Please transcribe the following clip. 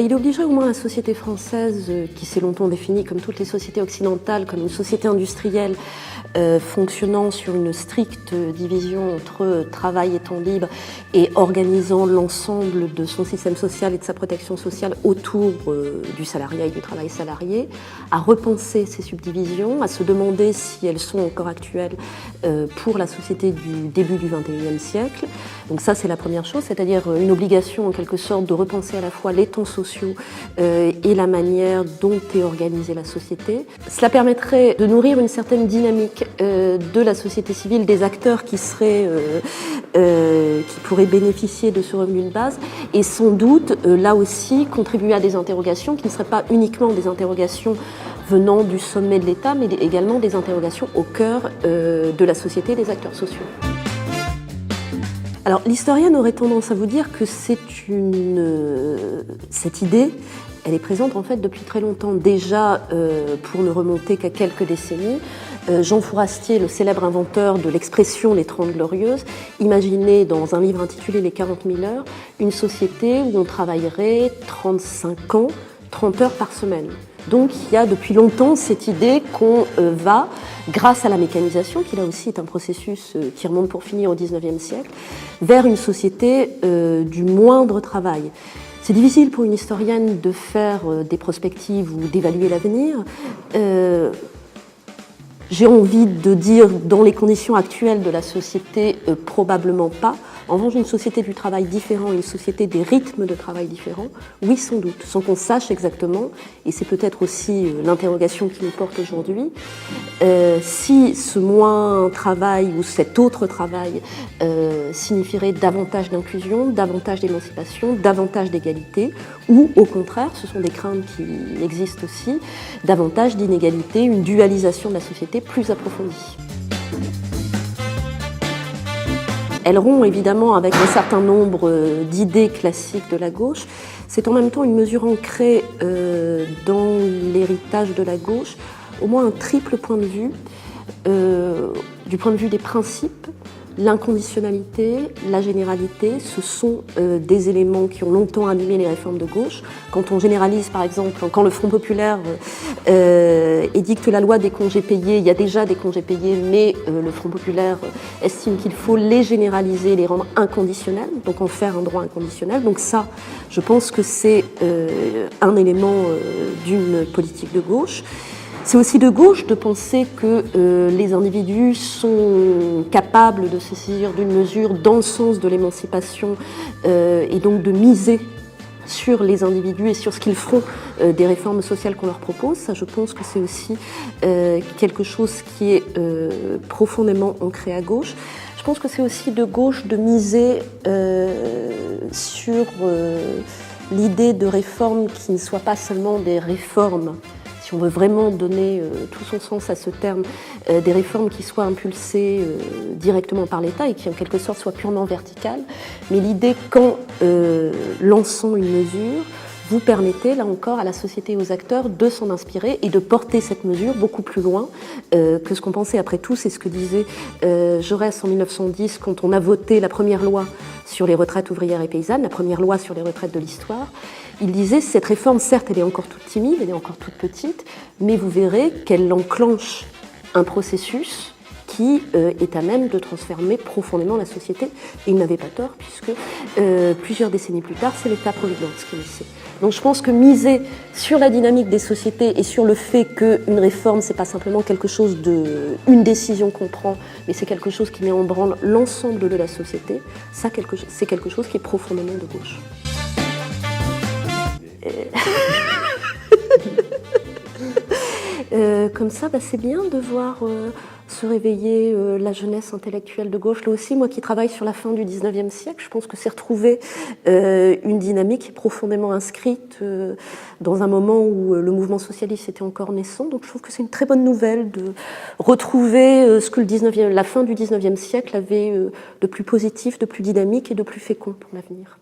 Il obligerait au moins la société française, qui s'est longtemps définie comme toutes les sociétés occidentales, comme une société industrielle fonctionnant sur une stricte division entre travail et temps libre et organisant l'ensemble de son système social et de sa protection sociale autour du salariat et du travail salarié, à repenser ces subdivisions, à se demander si elles sont encore actuelles pour la société du début du XXIe siècle. Donc ça, c'est la première chose, c'est-à-dire une obligation en quelque sorte de repenser à la fois les temps sociaux et la manière dont est organisée la société. Cela permettrait de nourrir une certaine dynamique de la société civile, des acteurs qui pourraient bénéficier de ce revenu de base et sans doute, là aussi, contribuer à des interrogations qui ne seraient pas uniquement des interrogations venant du sommet de l'État, mais également des interrogations au cœur de la société et des acteurs sociaux. Alors, l'historienne aurait tendance à vous dire que cette idée, elle est présente en fait depuis très longtemps. Déjà, pour ne remonter qu'à quelques décennies, Jean Fourastier, le célèbre inventeur de l'expression « les 30 glorieuses », imaginait dans un livre intitulé « Les 40 000 heures » une société où on travaillerait 35 ans, 30 heures par semaine. Donc il y a depuis longtemps cette idée qu'on va, grâce à la mécanisation, qui là aussi est un processus qui remonte pour finir au XIXe siècle, vers une société du moindre travail. C'est difficile pour une historienne de faire des prospectives ou d'évaluer l'avenir. J'ai envie de dire, dans les conditions actuelles de la société, probablement pas. En revanche, une société du travail différent, une société des rythmes de travail différents, oui, sans doute, sans qu'on sache exactement, et c'est peut-être aussi l'interrogation qui nous porte aujourd'hui, si ce moins travail ou cet autre travail signifierait davantage d'inclusion, davantage d'émancipation, davantage d'égalité, ou au contraire, ce sont des craintes qui existent aussi, davantage d'inégalité, une dualisation de la société plus approfondie. Elle rompt évidemment avec un certain nombre d'idées classiques de la gauche. C'est en même temps une mesure ancrée dans l'héritage de la gauche, au moins un triple point de vue, du point de vue des principes, l'inconditionnalité, la généralité, ce sont des éléments qui ont longtemps animé les réformes de gauche. Quand on généralise, par exemple, quand le Front populaire édicte la loi des congés payés, il y a déjà des congés payés, mais le Front populaire estime qu'il faut les généraliser, les rendre inconditionnels, donc en faire un droit inconditionnel. Donc ça, je pense que c'est un élément d'une politique de gauche. C'est aussi de gauche de penser que les individus sont capables de se saisir d'une mesure dans le sens de l'émancipation et donc de miser sur les individus et sur ce qu'ils feront des réformes sociales qu'on leur propose. Ça, je pense que c'est aussi quelque chose qui est profondément ancré à gauche. Je pense que c'est aussi de gauche de miser sur l'idée de réformes qui ne soient pas seulement des réformes, si on veut vraiment donner tout son sens à ce terme, des réformes qui soient impulsées directement par l'État et qui en quelque sorte soient purement verticales, mais l'idée qu'en lançant une mesure, vous permettez, là encore, à la société et aux acteurs de s'en inspirer et de porter cette mesure beaucoup plus loin que ce qu'on pensait. Après tout, c'est ce que disait Jaurès en 1910 quand on a voté la première loi sur les retraites ouvrières et paysannes, la première loi sur les retraites de l'histoire. Il disait, cette réforme, certes, elle est encore toute timide, elle est encore toute petite, mais vous verrez qu'elle enclenche un processus qui est à même de transformer profondément la société. Et il n'avait pas tort, puisque plusieurs décennies plus tard, c'est l'État-providence qui le sait. Donc je pense que miser sur la dynamique des sociétés et sur le fait qu'une réforme, c'est pas simplement quelque chose une décision qu'on prend, mais c'est quelque chose qui met en branle l'ensemble de la société, ça, c'est quelque chose qui est profondément de gauche. Comme ça, c'est bien de voir se réveiller la jeunesse intellectuelle de gauche. Là aussi, moi qui travaille sur la fin du XIXe siècle, je pense que c'est retrouver une dynamique qui est profondément inscrite dans un moment où le mouvement socialiste était encore naissant. Donc je trouve que c'est une très bonne nouvelle de retrouver ce que la fin du XIXe siècle avait de plus positif, de plus dynamique et de plus fécond pour l'avenir.